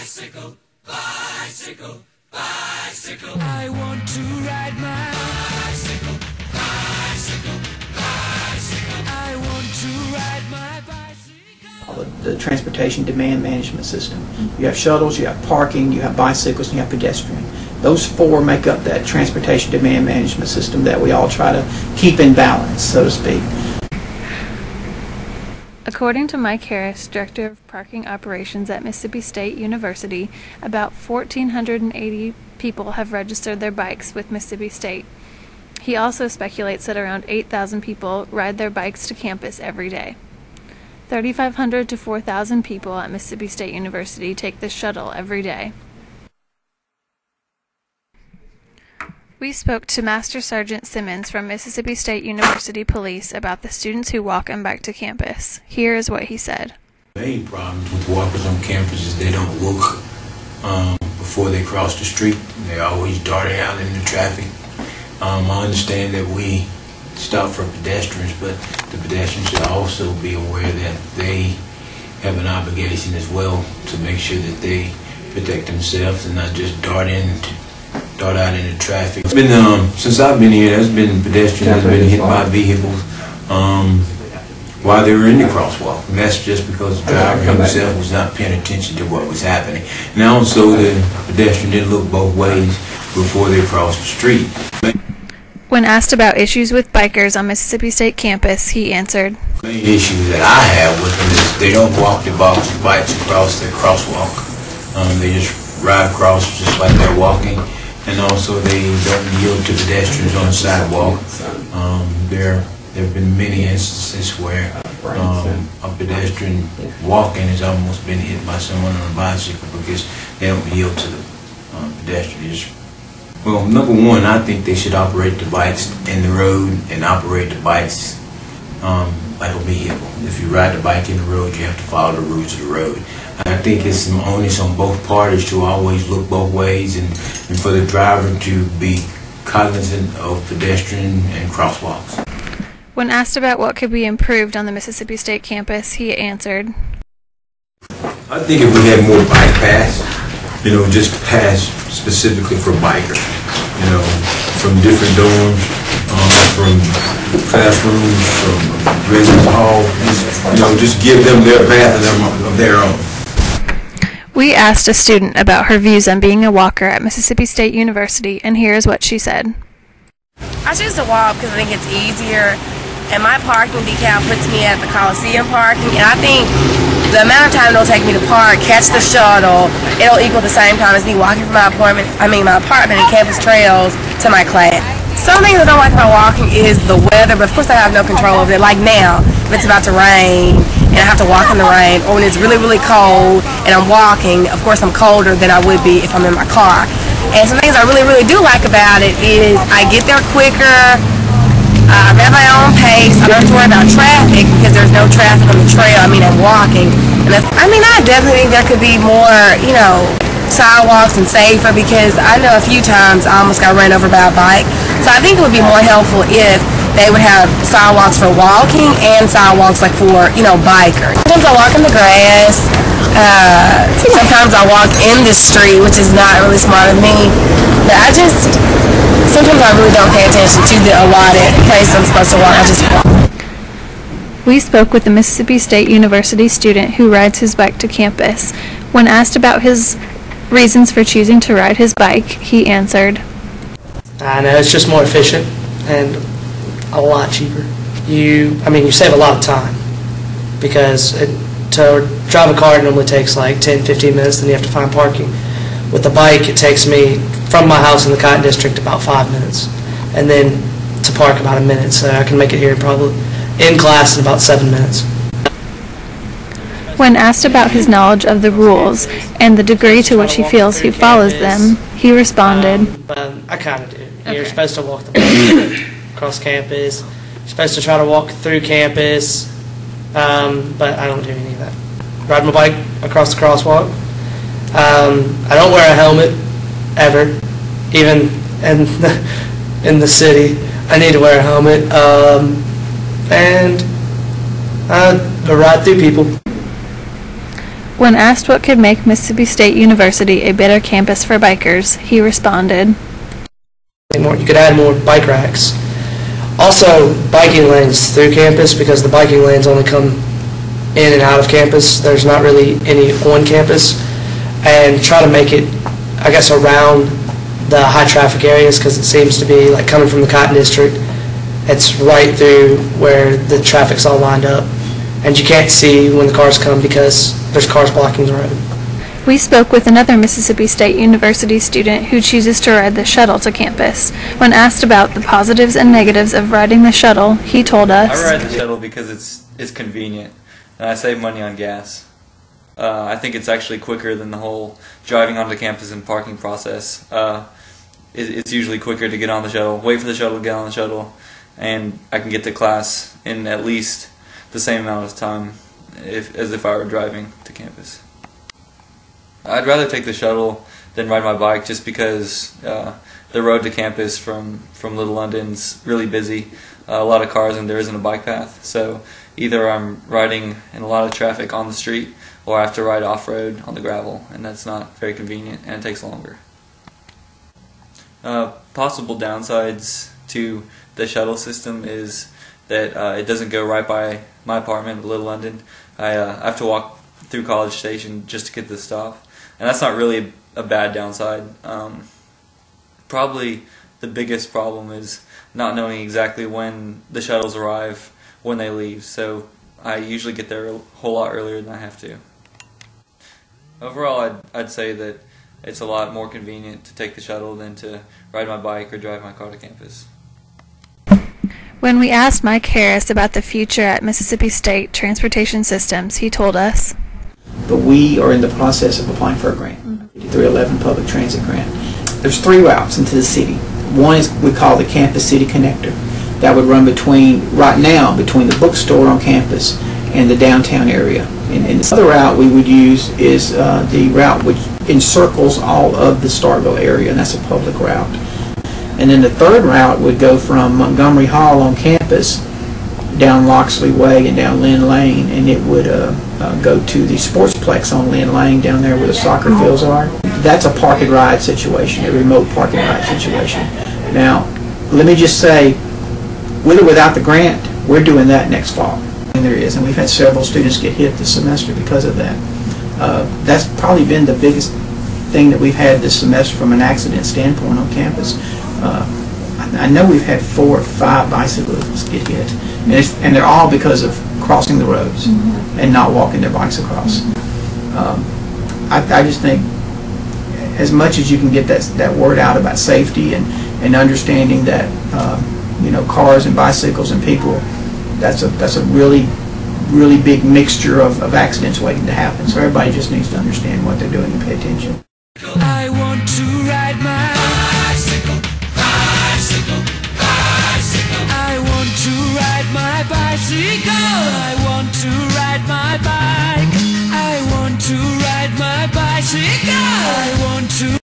bicycle, bicycle, bicycle. I want to ride my bicycle, bicycle, bicycle. I want to ride my bicycle. The transportation demand management system. You have shuttles, you have parking, you have bicycles, and you have pedestrian. Those four make up that transportation demand management system that we all try to keep in balance, so to speak. According to Mike Harris, Director of Parking Operations at Mississippi State University, about 1,480 people have registered their bikes with Mississippi State. He also speculates that around 8,000 people ride their bikes to campus every day. 3,500 to 4,000 people at Mississippi State University take the shuttle every day. We spoke to Master Sergeant Simmons from Mississippi State University Police about the students who walk and bike to campus. Here is what he said. The main problems with walkers on campus is they don't look before they cross the street. They're always darting out into traffic. I understand that we stop for pedestrians, but the pedestrians should also be aware that they have an obligation as well to make sure that they protect themselves and not just dart out into traffic. It's been since I've been here, there's been pedestrians that have been hit by vehicles while they were in the crosswalk, and that's just because the driver himself was not paying attention to what was happening. And also the pedestrian didn't look both ways before they crossed the street. When asked about issues with bikers on Mississippi State campus, he answered, The main issue that I have with them is they don't walk their bikes across their crosswalk. They just ride across just like they're walking. And also they don't yield to pedestrians on the sidewalk. There have been many instances where a pedestrian walking has almost been hit by someone on a bicycle because they don't yield to the pedestrians. Well, number one, I think they should operate the bikes in the road and operate the bikes like a vehicle. If you ride the bike in the road, you have to follow the rules of the road. I think it's onus on both parties to always look both ways and for the driver to be cognizant of pedestrian and crosswalks. When asked about what could be improved on the Mississippi State campus, he answered, I think if we had more bike paths, just paths specifically for bikers, from different dorms, from classrooms, from residence hall, just give them their path of their own. We asked a student about her views on being a walker at Mississippi State University, and here is what she said. I choose to walk because I think it's easier, and my parking decal puts me at the Coliseum parking, and I think the amount of time it'll take me to park, catch the shuttle, it'll equal the same time as me walking from my apartment and campus trails to my class. Some things I don't like about walking is the weather, but of course I have no control over it. Like now, if it's about to rain and I have to walk in the rain, or when it's really, really cold and I'm walking, of course I'm colder than I would be if I'm in my car. And some things I really, really do like about it is I get there quicker, I'm at my own pace, I don't have to worry about traffic because there's no traffic on the trail. I'm walking. And I definitely think there could be more, sidewalks and safer, because I know a few times I almost got run over by a bike. So I think it would be more helpful if they would have sidewalks for walking and sidewalks like for, bikers. Sometimes I walk in the grass. Sometimes I walk in the street, which is not really smart of me. But sometimes I really don't pay attention to the allotted place I'm supposed to walk. I just walk. We spoke with the Mississippi State University student who rides his bike to campus. When asked about his reasons for choosing to ride his bike, he answered, I know it's just more efficient and a lot cheaper. You save a lot of time because to drive a car it normally takes like 10-15 minutes, then you have to find parking. With the bike, it takes me from my house in the Cotton District about 5 minutes, and then to park about a minute, so I can make it here probably in class in about 7 minutes. When asked about his knowledge of the rules and the degree to which he feels he follows them, he responded, I kind of do. Okay. You're supposed to walk the bike across campus. You're supposed to try to walk through campus, but I don't do any of that. Ride my bike across the crosswalk. I don't wear a helmet ever, even in the city. I need to wear a helmet, and I ride through people. When asked what could make Mississippi State University a better campus for bikers, he responded, You could add more bike racks. Also, biking lanes through campus, because the biking lanes only come in and out of campus. There's not really any on campus. And try to make it, I guess, around the high traffic areas, because it seems to be like coming from the Cotton District. It's right through where the traffic's all lined up. And you can't see when the cars come because there's cars blocking the road. We spoke with another Mississippi State University student who chooses to ride the shuttle to campus. When asked about the positives and negatives of riding the shuttle, he told us, I ride the shuttle because it's convenient, and I save money on gas. I think it's actually quicker than the whole driving onto campus and parking process. It's usually quicker to get on the shuttle, wait for the shuttle to get on the shuttle, and I can get to class in at least the same amount of time as if I were driving to campus. I'd rather take the shuttle than ride my bike, just because the road to campus from Little London's really busy, a lot of cars, and there isn't a bike path. So either I'm riding in a lot of traffic on the street, or I have to ride off-road on the gravel, and that's not very convenient, and it takes longer. Possible downsides to the shuttle system is that it doesn't go right by my apartment, Little London. I have to walk through College Station just to get to the stop. And that's not really a bad downside. Probably the biggest problem is not knowing exactly when the shuttles arrive, when they leave. So I usually get there a whole lot earlier than I have to. Overall, I'd say that it's a lot more convenient to take the shuttle than to ride my bike or drive my car to campus. when we asked Mike Harris about the future at Mississippi State Transportation Systems, he told us, but we are in the process of applying for a grant, 311 Public Transit Grant. There's 3 routes into the city. One is we call the Campus City Connector. That would run right now between the bookstore on campus and the downtown area. And this other route we would use is the route which encircles all of the Starkville area, and that's a public route. And then the third route would go from Montgomery Hall on campus down Loxley Way and down Lynn Lane, and it would go to the Sportsplex on Lynn Lane down there where the soccer fields are. That's a park and ride situation, a remote park and ride situation. Now, let me just say, with or without the grant, we're doing that next fall. And there is, and we've had several students get hit this semester because of that. That's probably been the biggest thing that we've had this semester from an accident standpoint on campus. I know we've had 4 or 5 bicyclists get hit, and they're all because of crossing the roads and not walking their bikes across. I just think as much as you can get that word out about safety and understanding that cars and bicycles and people, that's a really big mixture of accidents waiting to happen. So everybody just needs to understand what they're doing and pay attention. I want to ride my bicycle, bicycle, bicycle. I want to ride my bicycle. I want to ride my bike. I want to ride my bicycle. I want to